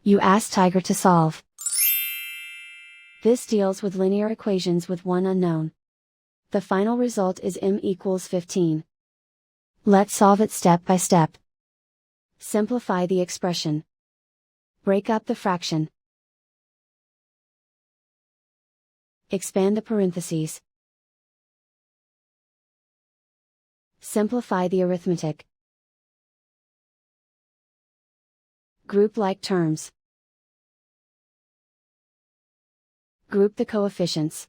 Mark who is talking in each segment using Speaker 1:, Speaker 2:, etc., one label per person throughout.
Speaker 1: You ask Tiger to solve. This deals with linear equations with one unknown. The final result is m equals 15. Let's solve it step by step. Simplify the expression. Break up the fraction. Expand the parentheses. Simplify the arithmetic. Group like terms. Group the coefficients.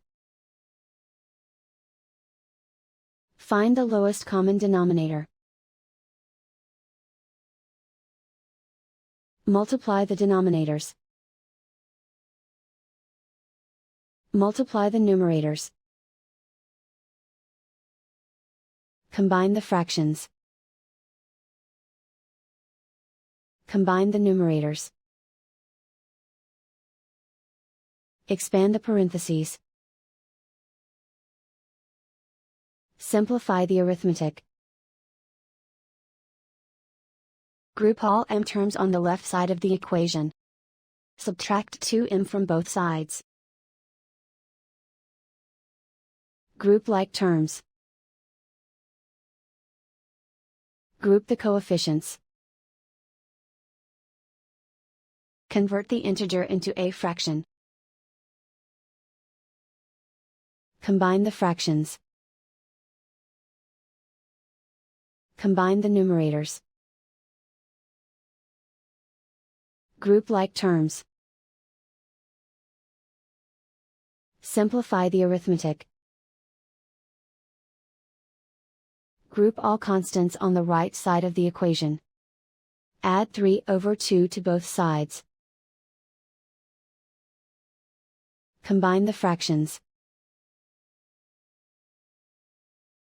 Speaker 1: Find the lowest common denominator. Multiply the denominators. Multiply the numerators. Combine the fractions. Combine the numerators. Expand the parentheses. Simplify the arithmetic. Group all m terms on the left side of the equation. Subtract 2m from both sides. Group like terms. Group the coefficients. Convert the integer into a fraction. Combine the fractions. Combine the numerators. Group like terms. Simplify the arithmetic. Group all constants on the right side of the equation. Add 3/2 to both sides. Combine the fractions.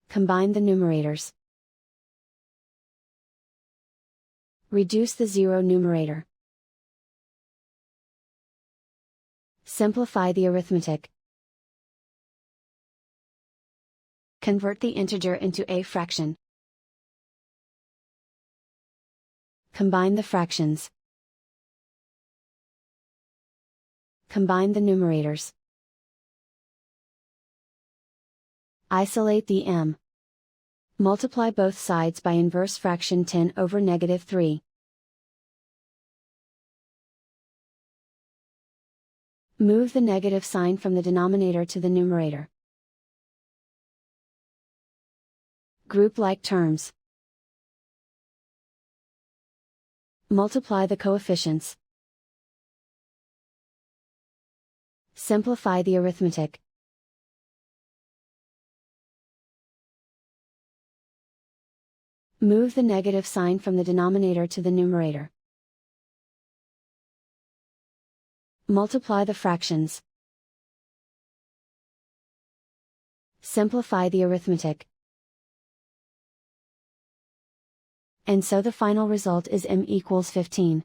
Speaker 1: Combine the numerators. Reduce the zero numerator. Simplify the arithmetic. Convert the integer into a fraction. Combine the fractions. Combine the numerators. Isolate the m. Multiply both sides by inverse fraction 10/-3. Move the negative sign from the denominator to the numerator. Group like terms. Multiply the coefficients. Simplify the arithmetic. Move the negative sign from the denominator to the numerator. Multiply the fractions. Simplify the arithmetic. And so the final result is m equals 15.